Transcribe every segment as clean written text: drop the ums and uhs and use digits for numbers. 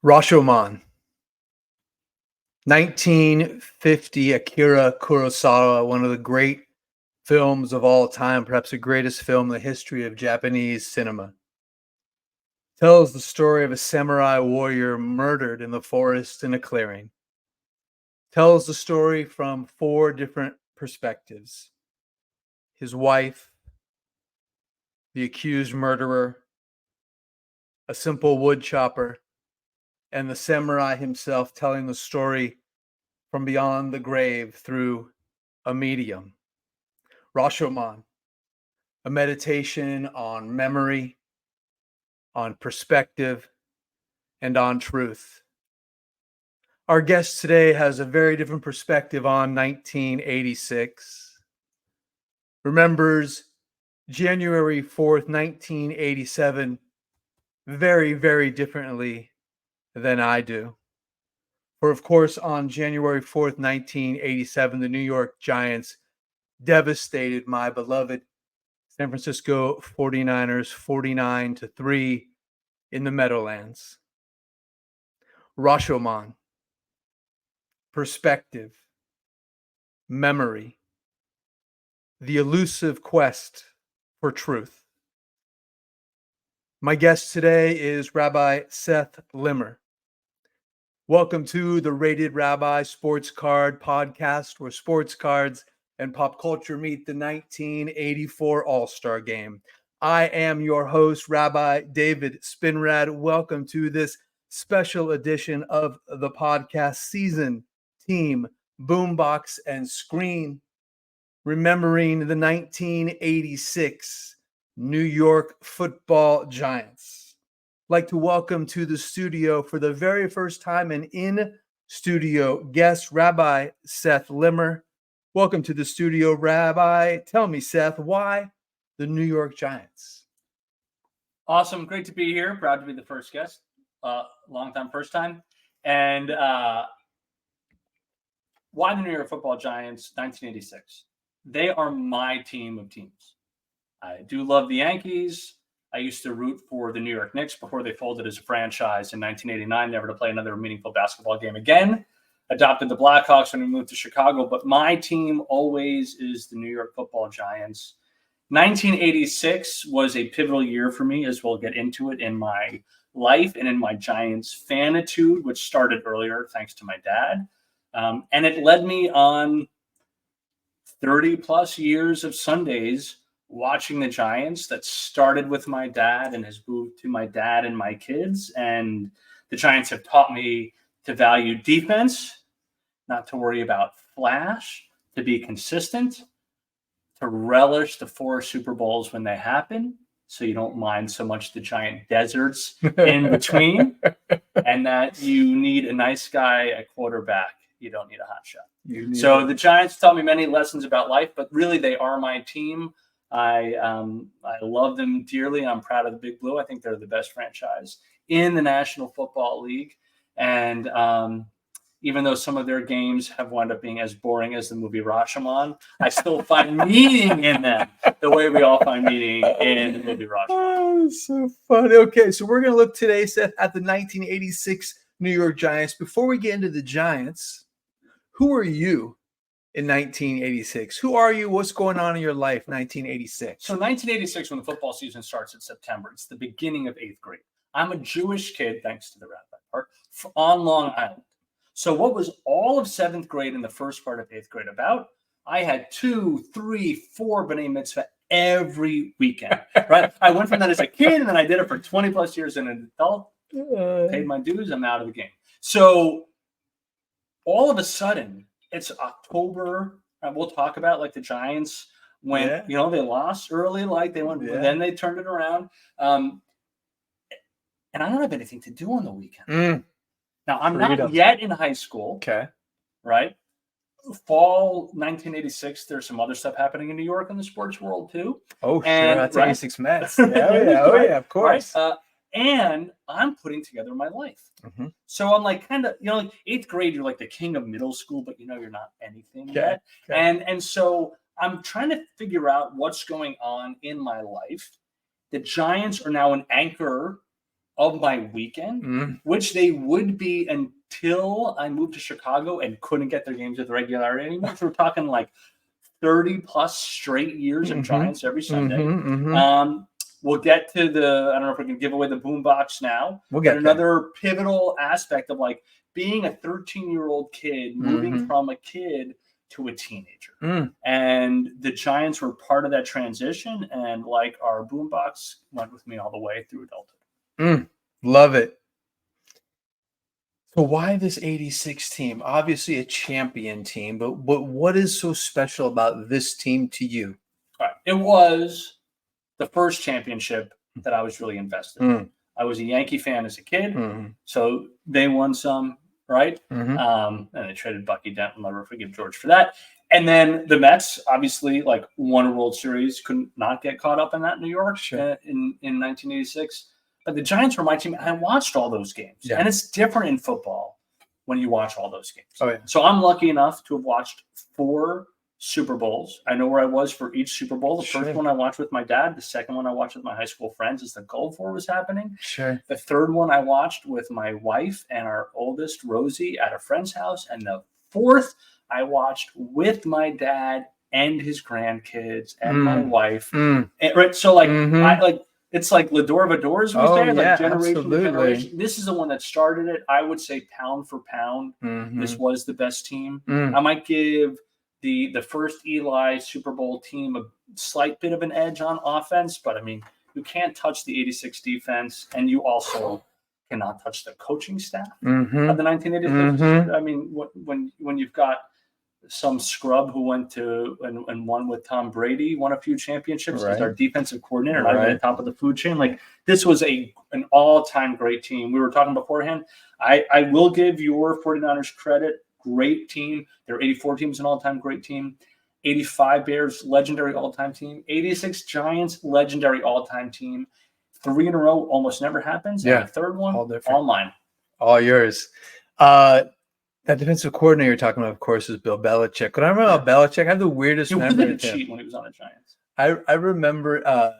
Rashomon, 1950, Akira Kurosawa, one of the great films of all time, perhaps the greatest film in the history of Japanese cinema. Tells the story of a samurai warrior murdered in the forest in a clearing. Tells the story from four different perspectives: his wife, the accused murderer, a simple wood chopper, and the samurai himself telling the story from beyond the grave through a medium. Rashomon, a meditation on memory, on perspective, and on truth. Our guest today has a very different perspective on 1986. Remembers January 4th, 1987, very, very differently than I do. For, of course, on January 4th, 1987, the New York Giants devastated my beloved San Francisco 49ers 49-3 in the Meadowlands. Rashomon, perspective, memory, the elusive quest for truth. My guest today is Rabbi Seth Limmer. Welcome to the Rated Rabbi Sports Card Podcast, where sports cards and pop culture meet the 1984 All-Star Game. I am your host, Rabbi David Spinrad. Welcome to this special edition of the podcast season, team, boombox, and screen, remembering the 1986 New York Football Giants. I'd like to welcome to the studio for the very first time an in-studio guest, Rabbi Seth Limmer. Welcome to the studio, Rabbi. Tell me, Seth, why the New York Giants? Awesome. Great to be here. Proud to be the first guest. Long time, first time. And why the New York Football Giants, 1986? They are my team of teams. I do love the Yankees. I used to root for the New York Knicks before they folded as a franchise in 1989, never to play another meaningful basketball game again. Adopted the Blackhawks when we moved to Chicago, but my team always is the New York Football Giants. 1986 was a pivotal year for me, as we'll get into it, in my life and in my Giants fanitude, which started earlier thanks to my dad. And it led me on 30 plus years of Sundays watching the Giants that started with my dad and has moved to my dad and my kids. And the Giants have taught me to value defense, not to worry about flash, to be consistent, to relish the 4 Super Bowls when they happen, so you don't mind so much the giant deserts in between, and that you need a nice guy at quarterback. You don't need a hot shot. So the Giants taught me many lessons about life, but really they are my team. I love them dearly. I'm proud of the Big Blue. I think they're the best franchise in the National Football League. And even though some of their games have wound up being as boring as the movie Rashomon, I still find meaning in them the way we all find meaning in the movie Rashomon. Oh, so funny. Okay, so we're going to look today, Seth, at the 1986 New York Giants. Before we get into the Giants, who are you in 1986? Who are you? What's going on in your life, 1986? So 1986, when the football season starts in September, it's the beginning of 8th grade. I'm a Jewish kid, thanks to the rabbi part, on Long Island. So what was all of 7th grade and the first part of 8th grade about? I had 2, 3, 4 B'nai Mitzvah every weekend, right? I went from that as a kid, and then I did it for 20 plus years as an adult, paid my dues, I'm out of the game. So all of a sudden, it's October. We'll talk about like the Giants when they lost early, like they went, then they turned it around. And I don't have anything to do on the weekend. Now I'm not yet in high school. Okay. Right. Fall 1986. There's some other stuff happening in New York in the sports world too. Oh, sure. That's 86 Mets. Yeah, of course. Right? And I'm putting together my life. Mm-hmm. So I'm like kind of, like 8th grade, you're like the king of middle school, but you're not anything yet. Okay. And so I'm trying to figure out what's going on in my life. The Giants are now an anchor of my weekend, which they would be until I moved to Chicago and couldn't get their games with regularity anymore. So we're talking like 30 plus straight years of Giants every Sunday. We'll get to I don't know if we can give away the boombox now. We'll get another pivotal aspect of like being a 13-year-old kid, moving from a kid to a teenager. And the Giants were part of that transition. And like our boombox went with me all the way through adulthood. Love it. So why this 86 team? Obviously a champion team, but what is so special about this team to you? All right. It was the first championship that I was really invested in. I was a Yankee fan as a kid, so they won some, right? And they traded Bucky Dent, and I'll never forgive George for that. And then the Mets, obviously, like won a World Series, couldn't not get caught up in that in New York in 1986. But the Giants were my team. I watched all those games, and it's different in football when you watch all those games. So I'm lucky enough to have watched 4 Super Bowls. I know where I was for each Super Bowl. The first one I watched with my dad. The second one I watched with my high school friends as the Gulf War was happening. The third one I watched with my wife and our oldest, Rosie, at a friend's house. And the fourth I watched with my dad and his grandkids and my wife. And, right. So like, I like, it's like Lador Vadors was there, like generation to generation. This is the one that started it. I would say pound for pound, this was the best team. I might give the first Eli Super Bowl team a slight bit of an edge on offense, but I mean, you can't touch the 86 defense, and you also cannot touch the coaching staff of the 1986. I mean, when you've got some scrub who went to and won with Tom Brady, won a few championships as our defensive coordinator, not even at the top of the food chain. Like, this was an all-time great team. We were talking beforehand. I will give your 49ers credit. Great team. Their 84 team is an all-time great team. 85 Bears, legendary all-time team. 86 Giants, legendary all-time team. 3 in a row almost never happens. And the third one, all mine. All yours. That defensive coordinator you're talking about, of course, is Bill Belichick. When I remember Belichick, I have the weirdest memory of him. Cheat when he was on the Giants. I remember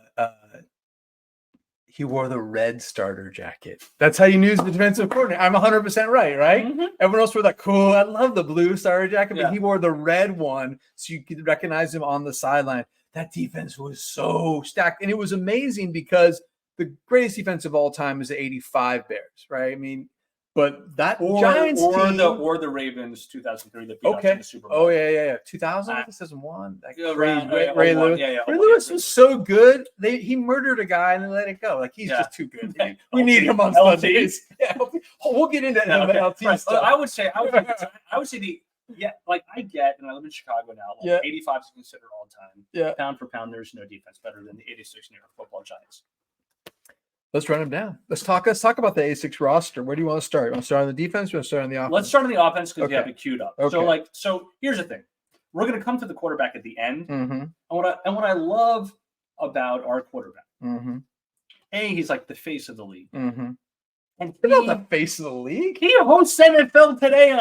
he wore the red starter jacket. That's how you knew he was the defensive coordinator. I'm 100% right? Everyone else wore that cool. I love the blue starter jacket, but he wore the red one so you could recognize him on the sideline. That defense was so stacked. And it was amazing because the greatest defense of all time is the 85 Bears, right? I mean, but that Giants team, or the Ravens 2003 that beat us in the Super Bowl. 2000, 2001. Ray Lewis. Ray Lewis was so good. He murdered a guy and then let it go. Like, he's just too good. We need him on Sundays. We'll get into LT stuff. I would say like I get, and I live in Chicago now. Like 85 is considered all time. Pound for pound, there's no defense better than the 86 New York Football Giants. Let's run them down. Let's talk about the 86 roster. Where do you want to start? You want to start on the defense or want to start on the offense? Let's start on the offense because you have it queued up. So here's the thing. We're going to come to the quarterback at the end. And what I love about our quarterback, he's like the face of the league. And he's not the face of the league. He hosts NFL Today.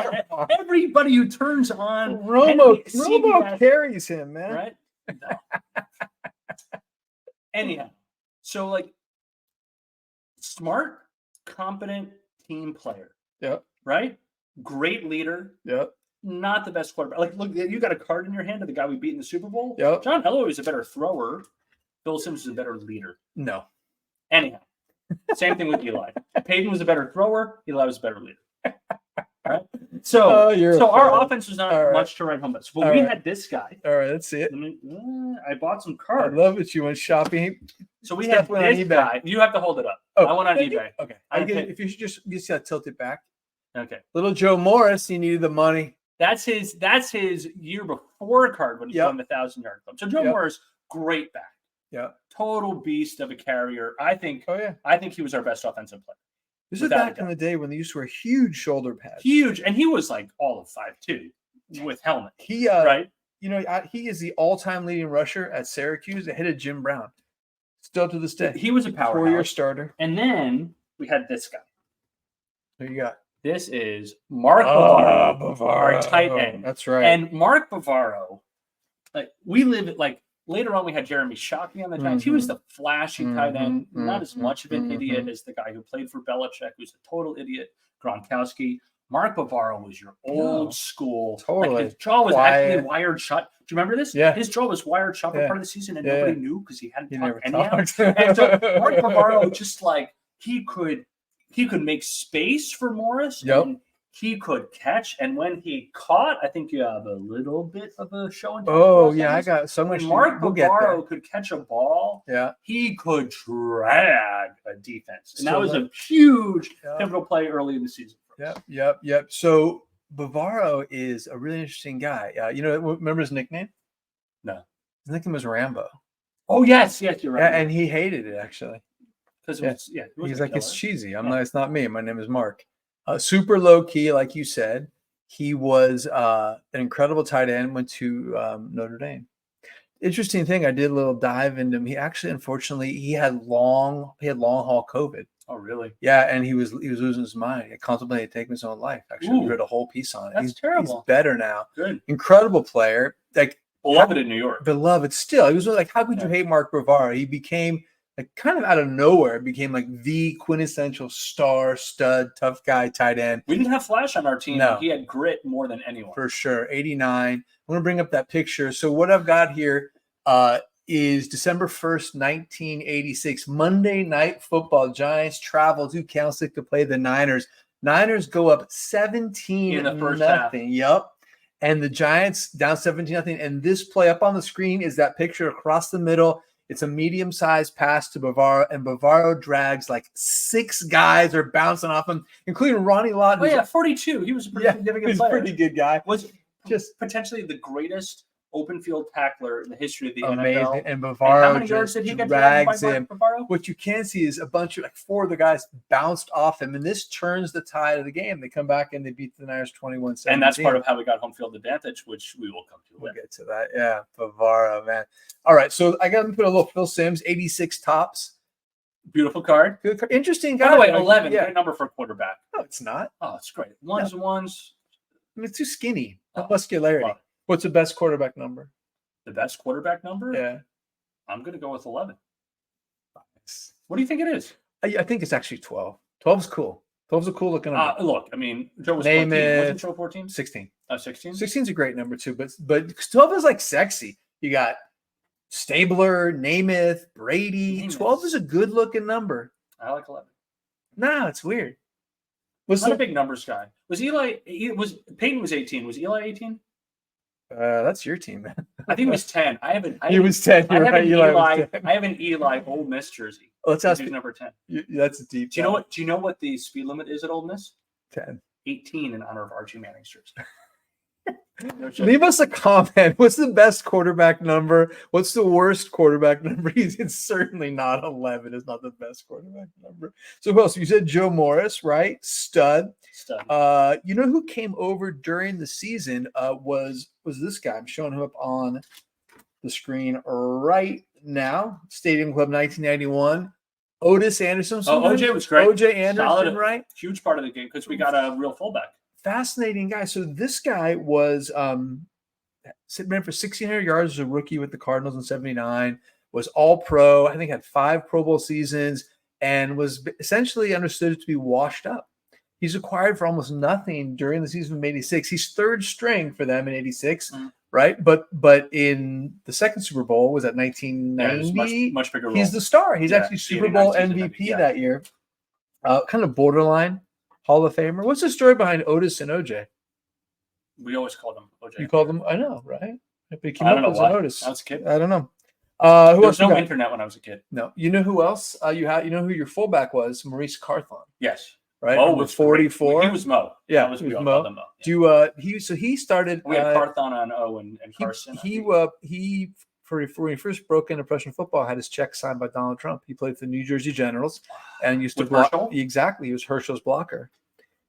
Everybody who turns on Romo carries him, man. Right? No. Anyhow, so like, smart, competent team player. Right? Great leader. Not the best quarterback. Like, look, you got a card in your hand of the guy we beat in the Super Bowl. John Elway is a better thrower. Bill Simmons is a better leader. No. Anyhow, same thing with Eli. Payton was a better thrower. Eli was a better leader. All right. So our offense was not much to write home about. But we had this guy. All right, let's see it. I bought some cards. I love it. You went shopping. So we had this guy. You have to hold it up. I went on eBay. Okay. If you should just tilt it back. Okay. Little Joe Morris, he needed the money. That's his year before card when he won the 1,000-yard club. So Joe Morris, great back. Total beast of a carrier. I think he was our best offensive player. This is back in the day when they used to wear huge shoulder pads. Huge. And he was like all of 5'2" with helmet. He right? You know, he is the all-time leading rusher at Syracuse ahead of Jim Brown. Still to this day. He was a powerhouse. 4-year starter. And then we had this guy. Who you got? This is Mark Bavaro, our tight end. That's right. And Mark Bavaro, like, we live at, like, Later on, we had Jeremy Shockey on the Giants. He was the flashy tight end, not as much of an idiot as the guy who played for Belichick, who's a total idiot, Gronkowski. Mark Bavaro was your old school. Totally. Like his jaw was actually wired shut. Do you remember this? Yeah. His jaw was wired shut for part of the season, and nobody knew because he hadn't talked any out. And so Mark Bavaro just like he could make space for Morris. Yep. And he could catch, and when he caught, I think you have a little bit of a show and tell. Oh yeah, I got so much. When Mark Bavaro could catch a ball, he could drag a defense, and that was a huge pivotal play early in the season. Yep. So Bavaro is a really interesting guy. Remember his nickname? No, his nickname was Rambo. Oh yes, you're right. Yeah, and he hated it actually because he's like, it's cheesy. I'm not. It's not me. My name is Mark. Super low key, like you said. He was an incredible tight end. Went to Notre Dame. Interesting thing. I did a little dive into him. He actually, unfortunately, he had long haul COVID. Oh, really? Yeah, and he was losing his mind. He contemplated taking his own life. Actually, we read a whole piece on it. That's terrible. He's better now. Good. Incredible player. Like beloved in New York. Beloved still. He was like, how could you hate Mark Bavaro? He became like kind of out of nowhere, became like the quintessential star, stud, tough guy, tight end. We didn't have Flash on our team. No. He had grit more than anyone. For sure. 89. I'm going to bring up that picture. So what I've got here is December 1st, 1986, Monday Night Football. Giants travel to Kansas to play the Niners. Niners go up 17 in the first nothing. half. Yep. And the Giants down 17-0. And this play up on the screen is that picture across the middle. It's a medium-sized pass to Bavaro, and Bavaro drags like 6 guys are bouncing off him, including Ronnie Lott. Oh, 42. He was a pretty significant player. Pretty good guy. Was just potentially the greatest open field tackler in the history of the amazing. NFL. And Bavaro how many yards did he get drags him. Bavaro? What you can see is a bunch of 4 of the guys bounced off him, and this turns the tide of the game. They come back and they beat the Niners 21-17. And that's part of how we got home field advantage, which we will come to. We'll get to that. Yeah, Bavaro, man. All right, so I got to put a little Phil Simms, 86 tops. Beautiful card. Good card. Interesting guy. By the way, 11, great number for a quarterback. No, it's not. Oh, it's great. Ones and ones. I mean, it's too skinny. No muscularity. What's the best quarterback number? The best quarterback number? Yeah. I'm going to go with 11. Nice. What do you think it is? I think it's actually 12. 12's cool. 12's a cool looking number. Look, I mean, Joe was 14. Wasn't Joe 14? 16. 16? 16's a great number too, but 12 is like sexy. You got Stabler, Namath, Brady. 12 is a good looking number. I like 11. No, it's weird. I'm not a big numbers guy. Peyton was 18. Was Eli 18? That's your team, man. I think it was 10. He was 10. I have an Eli Ole Miss jersey. Let's ask you number 10. That's a deep. Do you know what the speed limit is at Ole Miss? 10. 18 in honor of Archie Manning's jersey. Leave us a comment. What's the best quarterback number? What's the worst quarterback number? It's certainly not 11. It's not the best quarterback number. So who else? You said Joe Morris, right? Stud. You know who came over during the season was this guy. I'm showing him up on the screen right now. Stadium Club 1991. Otis Anderson. OJ was great. OJ Anderson, solid, right? Huge part of the game because we got a real fullback. Fascinating guy. So this guy was ran for 1,600 yards as a rookie with the Cardinals in 79, was all pro, I think had 5 Pro Bowl seasons, and was essentially understood to be washed up. He's acquired for almost nothing during the season of 86. He's third string for them in 86, right? But in the second Super Bowl, was that 1990? Much bigger role. He's the star. He's actually Super Bowl MVP that year. Kind of borderline Hall of Famer. What's the story behind Otis and OJ? We always called him OJ. You called him? I know, right? But he came I don't up know as why. Otis. I was a kid. I don't know. There was no internet when I was a kid. No. You know who else? You know who your fullback was? Maurice Carthon. Yes. Right. Mo Number was 44. He was Mo. Yeah, was Mo. Mo. Yeah. He started. We had Carthon on O and Carson. He when he first broke into professional football, had his check signed by Donald Trump. He played for the New Jersey Generals and used to block. Herschel? Exactly. He was Herschel's blocker.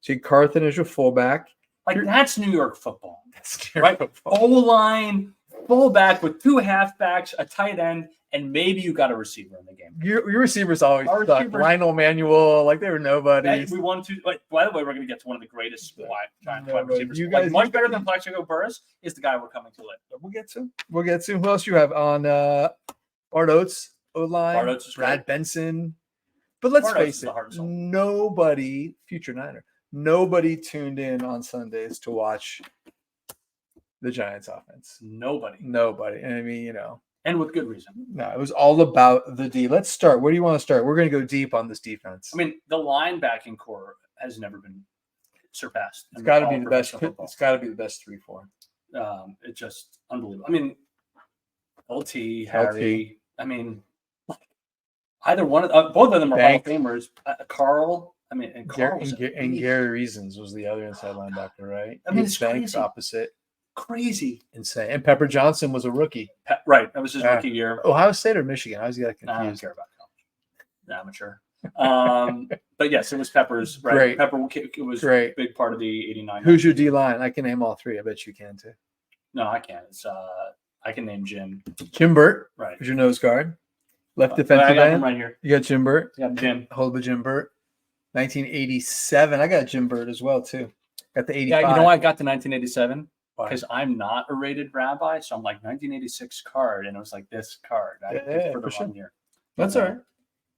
So Carthon is your fullback. That's New York football. That's New York football. O-line, fullback with 2 halfbacks, a tight end, and maybe you got a receiver in the game. Your receivers always Our suck. receivers- Lionel Manuel, like they were nobody. Hey, we won 2. Like, by the way, we're going to get to one of the greatest giant wide receivers. You Like, guys- much better than Plaxico Burress is the guy we're coming to later. We'll get to. Who else you have on Bart Oates, O-line? Bart Oates is Brad great. Benson. But let's Bart Oates face is the heart and it, soul. nobody, future Niner, nobody tuned in on Sundays to watch the Giants offense. Nobody. Nobody. And I mean, And with good reason. no, it was all about the D. Let's start. Where do you want to start? We're going to go deep on this defense. I mean, the linebacking core has never been surpassed. It's got to be all the best. professional football. It's got to be the best 3-4. It's just unbelievable. I mean, LT, Harry. I mean, either one of both of them are Bank. Hall of Famers. Carl. I mean, and Carl was And Gary Reasons was the other inside linebacker, right? I mean, It's it's Banks crazy. opposite. crazy. Insane. And Pepper Johnson was a rookie. Right, that was his Yeah. rookie year. Ohio State or Michigan? I was getting I don't confused. care about college. Amateur. But yes, it was Pepper's. Right, Great. Pepper. It was Great. a big part of the '89. Who's your D line? I can name all three. I bet you can too. No, I can't. It's I can name Jim. Jim Burt Right. is your nose guard. Left I defensive got him end. right here. You got Jim Burt. I got Jim. Hold up Jim Burt. 1987. I got Jim Burt as well too. Got the 85. Yeah, you know why I got to 1987? Why? Because I'm not a rated rabbi, so I'm like 1986 card, and it was like this card. I picked for the for sure. 1 year. That's all right.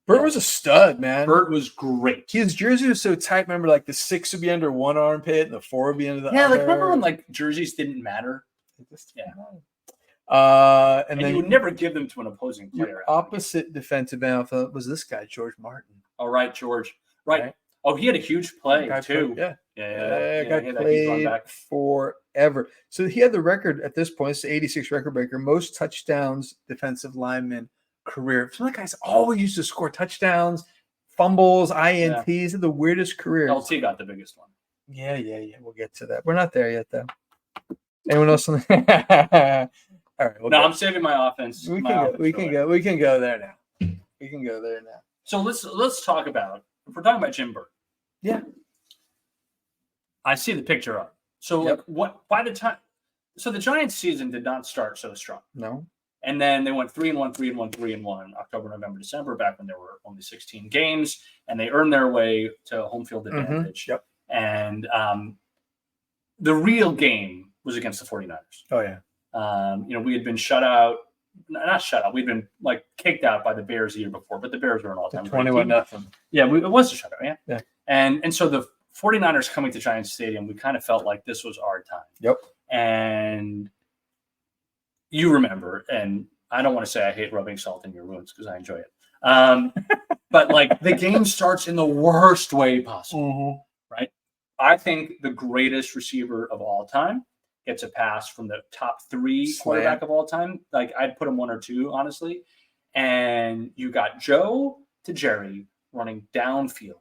Burt was a stud, man. Burt was great. His jersey was so tight. Remember, like the 6 would be under one armpit and the 4 would be under the Yeah, other. like remember when like jerseys didn't matter, Yeah. And and then you would never give them to an opposing player. your opposite defensive end was this guy, George Martin. All right, George. Right. Oh, he had a huge play Guy too. played- yeah. Yeah, Guy he had that huge run played back. forever. So he had the record at this point. It's the 86 record breaker, most touchdowns defensive lineman career. So that guy's always used to score touchdowns, fumbles, INTs. The weirdest career. LT got the biggest one. Yeah. We'll get to that. We're not there yet, though. Anyone else? All right. No, I'm saving my offense. We my can go. offense We for can later. go. We can go there now. We can go there now. So let's talk about, if we're talking about Jim Burt. Yeah. I see the picture up. So Yep. like what by the time so the Giants season did not start so strong. No. And then they went 3-1, 3-1, 3-1, October, November, December, back when there were only 16 games, and they earned their way to home field advantage. Yep. And the real game was against the 49ers. Oh yeah. We had been shut out, not shut out. We'd been like kicked out by the Bears the year before, but the Bears were an all-time great 21-0. team. Yeah, it was a shutout. Yeah. Yeah. And so the 49ers coming to Giants Stadium, we kind of felt like this was our time. Yep. And you remember, and I don't want to say I hate rubbing salt in your wounds because I enjoy it. But like the game starts in the worst way possible. Right? I think the greatest receiver of all time gets a pass from the top 3 quarterback of all time. Like I'd put him 1 or 2, honestly. And you got Joe to Jerry running downfield.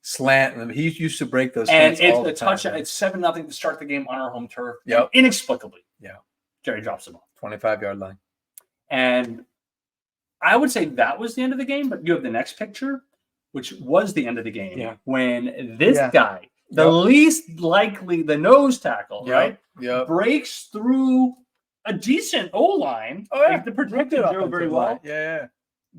Slant. He used to break those. And slants all it's the a touchdown. time. It's 7-0 to start the game on our home turf. Yep. Inexplicably. Yeah. Jerry drops the ball. 25-yard line. And I would say that was the end of the game, but you have the next picture, which was the end of the game. Yeah. When this Yeah. guy, the least likely, the nose tackle, right? Yep. Breaks through a decent O-line. Oh, yeah. Like, the protected Joe very well. Yeah.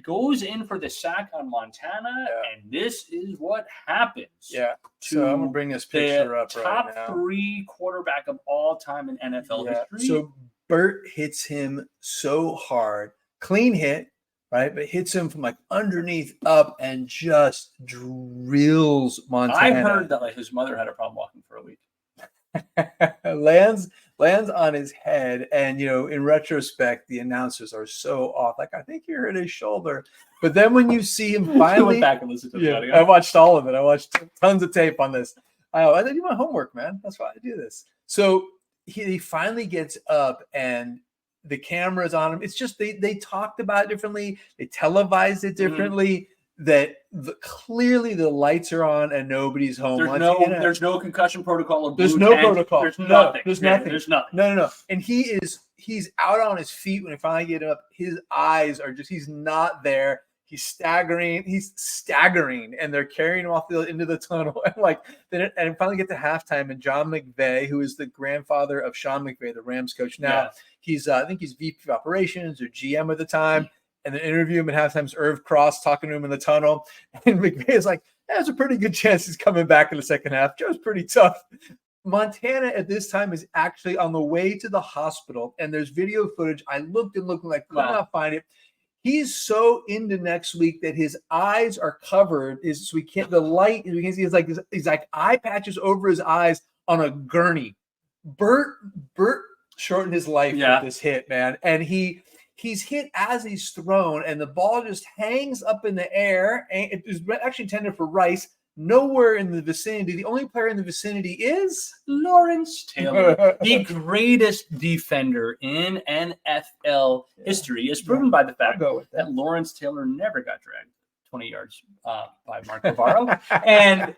Goes in for the sack on Montana, Yeah. and this is what happens. Yeah. To So I'm gonna bring this picture the up top right now. 3 quarterback of all time in NFL history. So Burt hits him so hard, clean hit, right? But hits him from like underneath up and just drills Montana. I heard that like his mother had a problem walking for a week. lands on his head, and in retrospect, the announcers are so off. Like I think you hurt his shoulder, but then when you see him I finally, went back and listened to the yeah, audio. I watched all of it. I watched tons of tape on this. I did my homework, man. That's why I do this. So he finally gets up, and the camera's on him. It's just they talked about it differently. They televised it differently. That clearly the lights are on and nobody's home. There's no concussion protocol or There's blue no tent. protocol. There's No, nothing. there's Yeah, nothing. There's nothing. No. And he's out on his feet when he finally get up. His eyes are he's not there. He's staggering, and they're carrying him off into the tunnel. And finally get to halftime, and John McVay, who is the grandfather of Sean McVay, the Rams coach now, he's I think he's VP of operations or GM at the time. And then interview him at halftime. Irv Cross talking to him in the tunnel, and McVay is like, "There's a pretty good chance he's coming back in the second half. Joe's pretty tough." Montana at this time is actually on the way to the hospital, and there's video footage. I looked and could not find it. He's so into next week that his eyes are covered. So we can't. The light. We can see. He's like eye patches over his eyes on a gurney. Burt shortened his life with this hit, man, and he's hit as he's thrown, and the ball just hangs up in the air. And it was actually intended for Rice. Nowhere in the vicinity. The only player in the vicinity is Lawrence Taylor, the greatest defender in NFL history, is proven by the fact that Lawrence Taylor never got dragged 20 yards by Mark Bavaro. And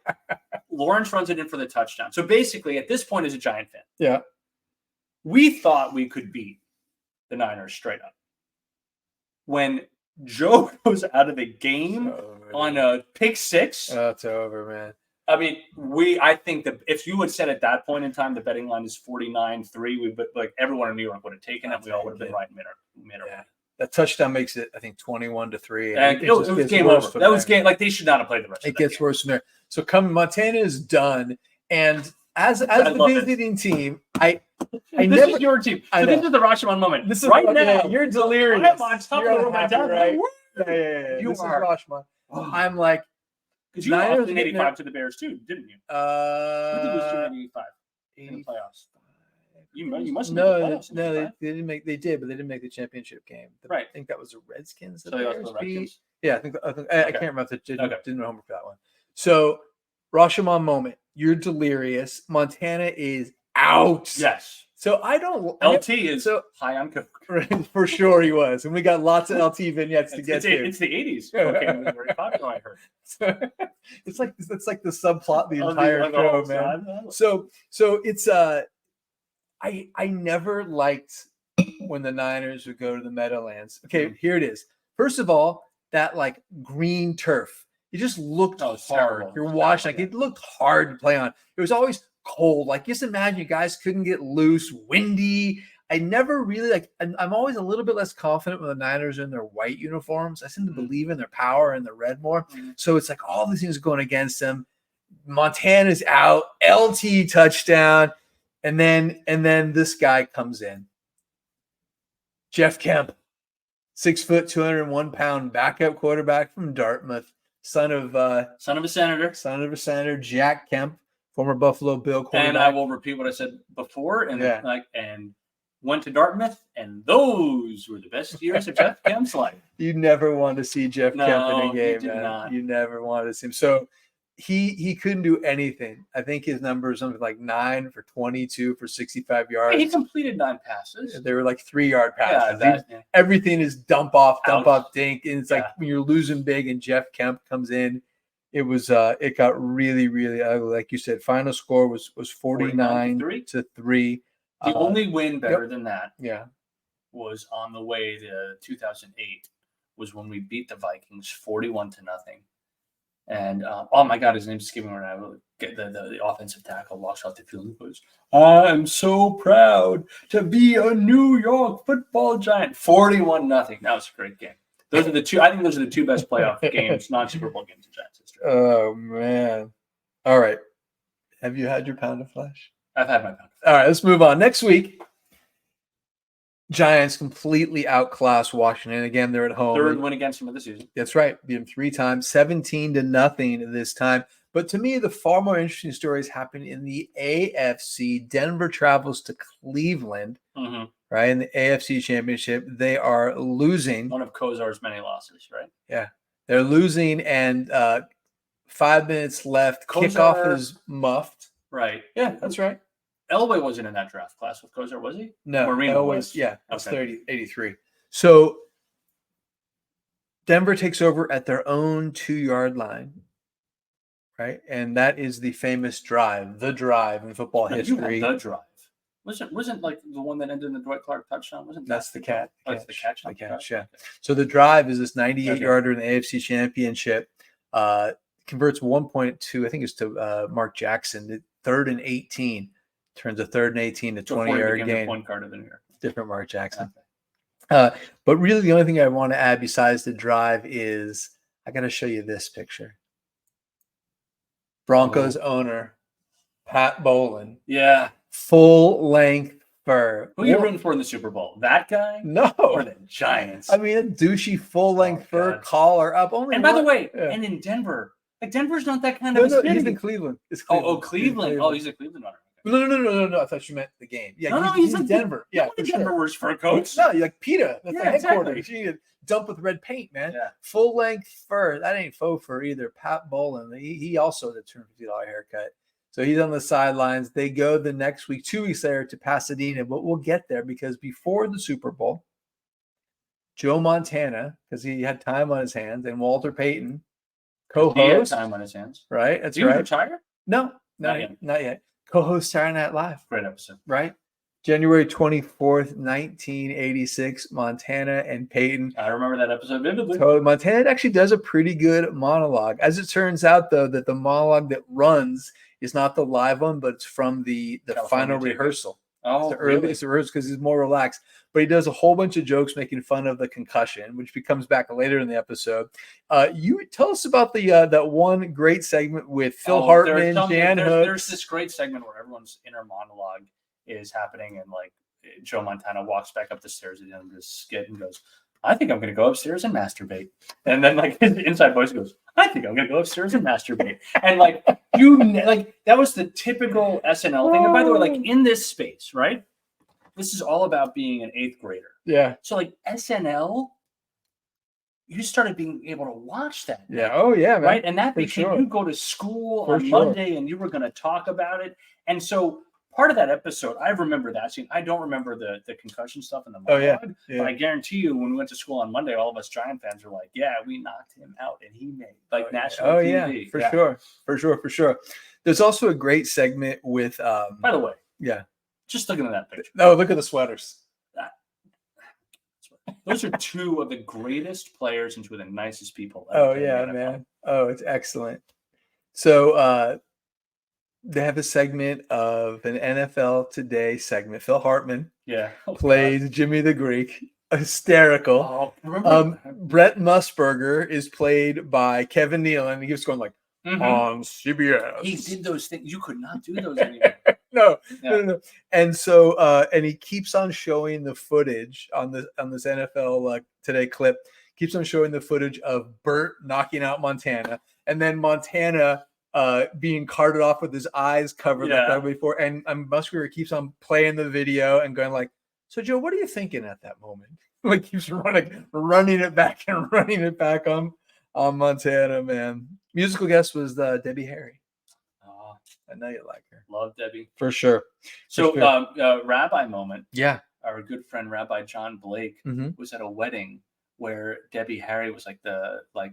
Lawrence runs it in for the touchdown. So basically, at this point, as a Giant fan, we thought we could beat the Niners straight up. When Joe goes out of the game on a pick six. Oh, it's over, man. I mean, I think that if you had said at that point in time the betting line is 49-3, everyone in New York would have taken it. We all would have been right mid. That touchdound makes it, I think, 21-3. And it was game over. That was game. Like, they should not have played the rest. It gets worse from there. So Montana is done, and as the visiting team, this is your team. So this is the Rashomon moment. This is right now. You're delirious. I'm on top of my dad. Right? Yeah. You this are Rashomon. I'm like, because you lost in 85 to the Bears too, didn't you? Who did you lose to in 85 in the playoffs? You must have made the playoffs. No, they didn't make. They did, but they didn't make the championship game. I think that was the Redskins. So they lost the Redskins. Yeah, I can't remember. Didn't remember for that one. So Rashomon moment. You're delirious. Montana is out. Yes. So I don't. LT is high on coke. For sure he was, and we got lots of LT vignettes to get to. It's the 80s. Cocaine was very popular, I heard. It's like the subplot the entire show, man. So it's I never liked when the Niners would go to the Meadowlands. Okay, here it is. First of all, that like green turf. It just looked hard. Terrible. You're watching, it looked hard to play on. It was always cold. Like, just imagine you guys couldn't get loose, windy. I never really I'm always a little bit less confident when the Niners are in their white uniforms. I seem to believe in their power and the red more. So it's like all these things going against them. Montana's out, LT touchdown, and then this guy comes in. Jeff Kemp, 6 foot, 201 pound backup quarterback from Dartmouth. Son of a senator, Jack Kemp, former Buffalo Bill quarterback. And I will repeat what I said before, and went to Dartmouth, and those were the best years of Jeff Kemp's life. You never wanted to see Jeff Kemp in a game, you did man. Not. You never wanted to see him. So he couldn't do anything. I think his number is something like 9 for 22 for 65 yards. He completed 9 passes. They were like 3-yard passes. Everything is dump off, dink. And it's like when you're losing big and Jeff Kemp comes in, it was it got really, really ugly. Like you said, final score was 49-3. The only win better than that was on the way to 2008 was when we beat the Vikings 41-0. And oh my God, his name's escaping right now. Get the offensive tackle walks off the field and goes, "I'm so proud to be a New York Football Giant." 41-0. That was a great game. Those are the two. I think those are the two best playoff games, non-Super Bowl games in Giants history. Oh man! All right, have you had your pound of flesh? I've had my pound. All right, let's move on. Next week, Giants completely outclass Washington. Again, they're at home. Third win against them of the season. That's right. Beat them 3 times, 17-0 this time. But to me, the far more interesting stories happen in the AFC. Denver travels to Cleveland, right? In the AFC Championship, they are losing. One of Kozar's many losses, right? Yeah, they're losing, and 5 minutes left. Kickoff is muffed. Right. Yeah, that's right. Elway wasn't in that draft class with Kozar, was he? No, Marino was. Yeah, that's 83. So Denver takes over at their own 2-yard line, right? And that is the famous drive, the drive in football history. You had the drive. Wasn't like the one that ended in the Dwight Clark touchdown? Wasn't That's the catch. Oh, it's the catch. The catch, yeah. So the drive is this 98-yarder in the AFC Championship. Converts 1 point to, I think it's to Mark Jackson. 3rd and 18 turns a 3rd and 18 to 20-yard gain. Point guard of the year. Different Mark Jackson. But really, the only thing I want to add besides the drive is I got to show you this picture. Broncos owner Pat Bowlen. Yeah. Full length fur. Who are you rooting for in the Super Bowl? That guy? No. Or the Giants? I mean, a douchey full length fur collar up. Only and by the way, and in Denver, like Denver's not that kind of a city. He's in Cleveland. It's Cleveland. Cleveland. Oh, he's a Cleveland owner. No. I thought you meant the game. Yeah, he's in Denver. Yeah, for Denver works for a coach. No, you're like PETA. That's the headquarters. Exactly. You need to dump with red paint, man. Yeah. Full length fur. That ain't faux fur either. Pat Bowlen. He also had a $250 haircut. So he's on the sidelines. They go the next week, 2 weeks later, to Pasadena, but we'll get there because before the Super Bowl, Joe Montana, because he had time on his hands, and Walter Payton, co-host. He had time on his hands. Right? That's right. right. Retire? No, not yet. Co-host Saturday Night Live. Great episode. Right? January 24th, 1986, Montana and Payton. I remember that episode vividly. So Montana actually does a pretty good monologue. As it turns out, though, that the monologue that runs is not the live one, but it's from the final rehearsal. Oh, it's the rehearsal because he's more relaxed. But he does a whole bunch of jokes making fun of the concussion, which comes back later in the episode. You tell us about that one great segment with Phil Hartman, Jan Hooks. There's this great segment where everyone's inner monologue is happening, and like Joe Montana walks back up the stairs at the end of this skit and goes, I think I'm going to go upstairs and masturbate. And then like his inside voice goes, I think I'm going to go upstairs and masturbate. And like, that was the typical SNL thing. And by the way, like in this space, right? This is all about being an 8th grader. Yeah. So like SNL, you started being able to watch that. Yeah. Oh yeah. Man. Right. And that became, you go to school on Monday and you were going to talk about it. And so part of that episode, I remember that scene. I don't remember the concussion stuff in the monologue, but I guarantee you, when we went to school on Monday, all of us Giant fans were like, "Yeah, we knocked him out, and he made national TV." Yeah, for sure. There's also a great segment with. By the way, yeah, just looking at that picture. Oh, look at the sweaters. Those are 2 of the greatest players and 2 of the nicest people. Oh yeah, man. Oh, it's excellent. So. They have a segment of an NFL Today segment. Phil Hartman plays Jimmy the Greek. Hysterical. Brett Musburger is played by Kevin Nealon. He was going like, on CBS. He did those things. You could not do those anymore. No. And so, and he keeps on showing the footage on this NFL Today clip. Keeps on showing the footage of Burt knocking out Montana, and then Montana being carted off with his eyes covered like that before. And Musburger keeps on playing the video and going like, so Joe, what are you thinking at that moment? Like keeps running it back on Montana, man. Musical guest was Debbie Harry. I know you like her. Love Debbie. For sure. So rabbi moment. Yeah. Our good friend Rabbi John Blake was at a wedding where Debbie Harry was like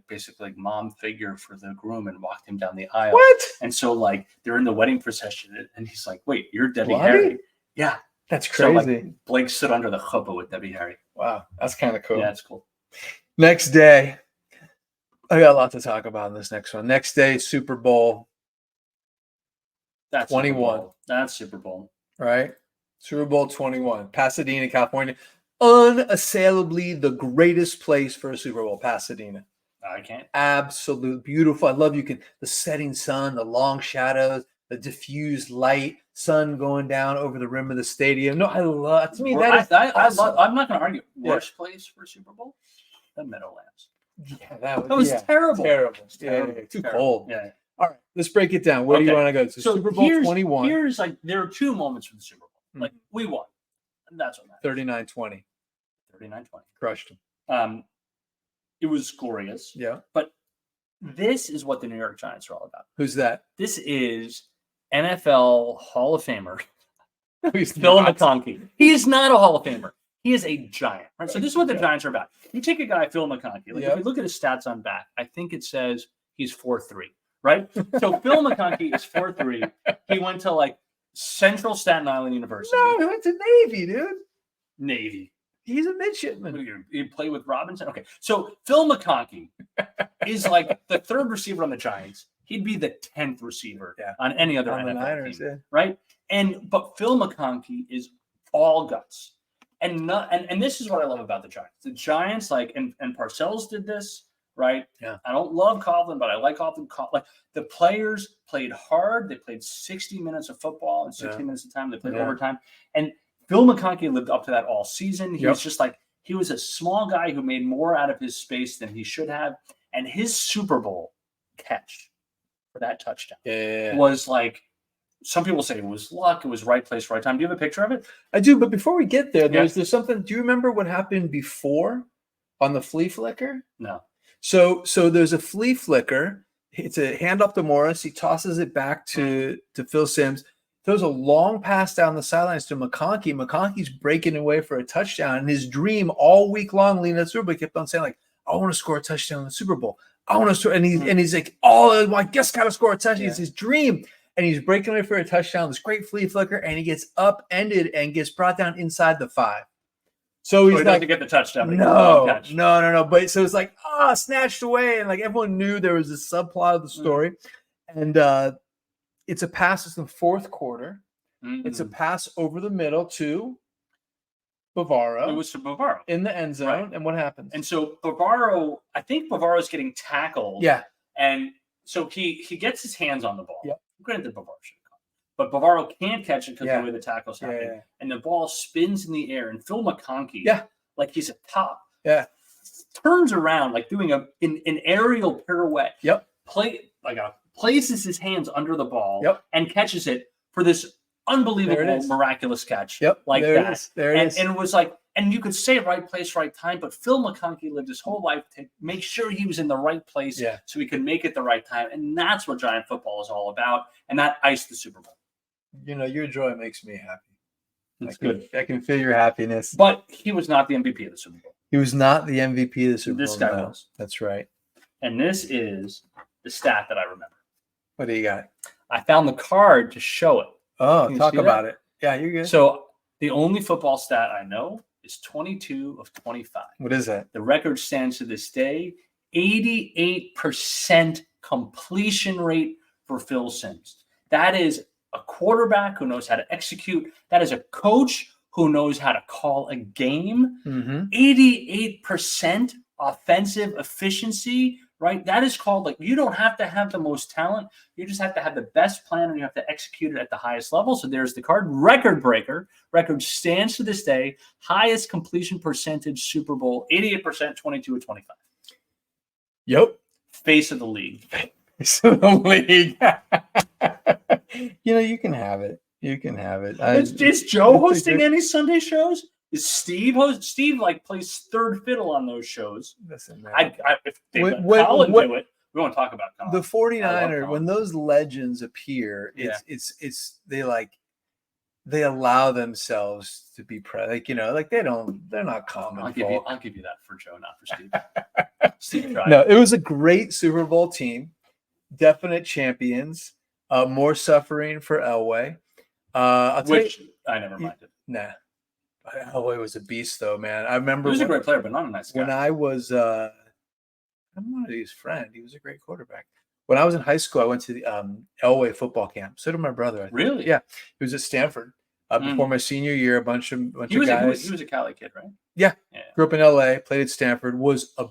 basically mom figure for the groom and walked him down the aisle. What? And so like they're in the wedding procession and he's like, wait, you're Debbie Harry? Yeah. That's crazy. So like Blake stood under the chuppah with Debbie Harry. Wow. That's kind of cool. Yeah, it's cool. Next day. I got a lot to talk about in this next one. Next day, Super Bowl. That's 21. That's Super Bowl. Right? Super Bowl 21. Pasadena, California. Unassailably the greatest place for a Super Bowl, Pasadena. I can't. Absolute beautiful. I love the setting sun, the long shadows, the diffused light, sun going down over the rim of the stadium. No, I love. To me, that is. I'm not going to argue. Worst place for a Super Bowl, the Meadowlands. Yeah, that was terrible. Terrible. Too cold. Yeah. All right, let's break it down. Where do you want to go? So Super Bowl 21. Here's like there are 2 moments for the Super Bowl. Like we won. And that's what matters. 39-20. 39-20. Crushed them. It was glorious. Yeah. But this is what the New York Giants are all about. Who's that? This is NFL Hall of Famer Phil McConkey. He is not a Hall of Famer. He is a giant. Right? So this is what the Giants are about. You take a guy, Phil McConkey. Like if you look at his stats on back, I think it says he's 4'3", right? So Phil McConkey is 4'3". He went to like Central Staten Island University. No, he went to Navy, dude. Navy. He's a midshipman. You play with Robinson? Okay. So Phil McConkey is like the third receiver on the Giants. He'd be the 10th receiver on any other NFL Niners, team, right? But Phil McConkey is all guts. And this is what I love about the Giants. The Giants, like, and Parcells did this, right? Yeah. I don't love Coughlin, but I like Coughlin. Like, the players played hard. They played 60 minutes of football in 60 minutes of time. They played overtime. And Phil McConkey lived up to that all season. He was just like, he was a small guy who made more out of his space than he should have. And his Super Bowl catch for that touchdown was like, some people say it was luck. It was right place, right time. Do you have a picture of it? I do. But before we get there, there's something. Do you remember what happened before on the flea flicker? No. So there's a flea flicker. It's a handoff to Morris. He tosses it back to Phil Simms. Throws a long pass down the sidelines to McConkey. McConkey's breaking away for a touchdown. And his dream all week long leading up to Super Bowl, he kept on saying, like, I want to score a touchdown in the Super Bowl. I want to score. And he's like, oh, I guess got to score a touchdown. It's his dream. And he's breaking away for a touchdown. This great flea flicker. And he gets upended and gets brought down inside the 5. So he doesn't get the touchdown. No. But so it's like, snatched away. And like everyone knew there was a subplot of the story. And it's a pass in the fourth quarter. It's a pass over the middle to Bavaro. It was to Bavaro. In the end zone. Right. And what happens? And so I think Bavaro's getting tackled. Yeah. And so he gets his hands on the ball. Yep. Granted, Bavaro should have caught. But Bavaro can't catch it because of the way the tackle's happening. Yeah. And the ball spins in the air. And Phil McConkey, like he's a top, turns around like doing an aerial pirouette. Yep. Places his hands under the ball and catches it for this unbelievable, miraculous catch. Yep. Like there that. It is. There it is. And it was like, and you could say right place, right time, but Phil McConkey lived his whole life to make sure he was in the right place so he could make it the right time. And that's what Giant football is all about. And that iced the Super Bowl. You know, your joy makes me happy. That's good. I can feel your happiness. But he was not the MVP of the Super Bowl. He was not the MVP of the Super Bowl. This guy was. That's right. And this is the stat that I remember. What do you got? I found the card to show it. Oh, talk about it. Yeah, you're good. So the only football stat I know is 22 of 25. What is that? The record stands to this day, 88% completion rate for Phil Simms. That is a quarterback who knows how to execute. That is a coach who knows how to call a game. 88% offensive efficiency, right? That is called, like, you don't have to have the most talent. You just have to have the best plan and you have to execute it at the highest level. So there's the card. Record breaker. Record stands to this day. Highest completion percentage Super Bowl, 88%, 22 of 25. Yep. Face of the league. Face of the league. You know, you can have it. You can have it. Is Joe hosting any Sunday shows? Is Steve host? Steve plays third fiddle on those shows. Listen, man. If they let Colin do it, we won't talk about Colin. The 49ers, when those legends appear, it's they allow themselves to be they're not common. I'll give you that for Joe, not for Steve. Steve tried. No, it was a great Super Bowl team, definite champions. More suffering for Elway. I never minded. Nah. Elway was a beast, though, man. I remember he was a great player, but not a nice guy. When I was, I'm one of his friend. He was a great quarterback. When I was in high school, I went to the Elway football camp. So did my brother. I think. Really? Yeah. He was at Stanford before my senior year. A bunch of guys. He was a Cali kid, right? Yeah. Grew up in LA. Played at Stanford. Was a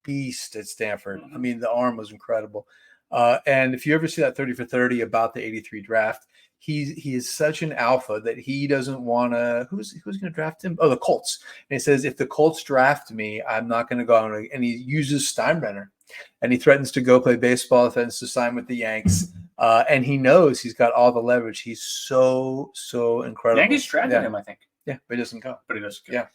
beast at Stanford. I mean, the arm was incredible. And if you ever see that 30 for 30 about the 83 draft, he is such an alpha that he doesn't want to. Who's going to draft him? Oh, the Colts. And he says, if the Colts draft me, I'm not going to go on. And he uses Steinbrenner, and he threatens to go play baseball, threatens to sign with the Yanks. And he knows he's got all the leverage. He's so incredible. Yankees drafted him, I think. Yeah, but he doesn't go. Yeah.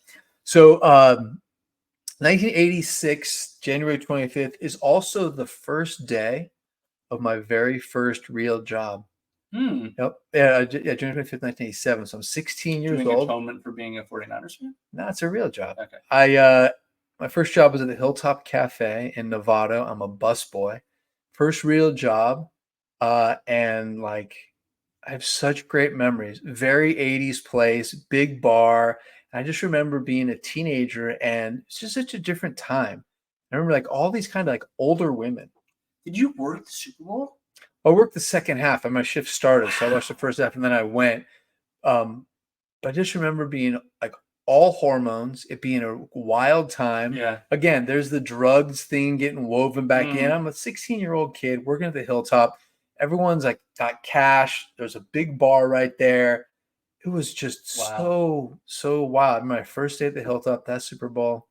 So 1986, January 25th, is also the first day of my very first real job. Yep. Yeah, January 25th, 1987. So I'm 16 years old. Atonement for being a 49ers fan? No, it's a real job. Okay. My first job was at the Hilltop Cafe in Nevada. I'm a busboy. First real job. And I have such great memories. Very 80s place, big bar. I just remember being a teenager and it's just such a different time. I remember like all these kind of like older women. Did you work the Super Bowl? I worked the second half and my shift started. So I watched the first half and then I went. Um, but I just remember being like all hormones, it being a wild time. Yeah. Again, there's the drugs thing getting woven back in. Mm. I'm a 16-year-old kid working at the Hilltop. Everyone's like got cash. There's a big bar right there. It was just Wow. so wild. My first day at the Hilltop, that Super Bowl.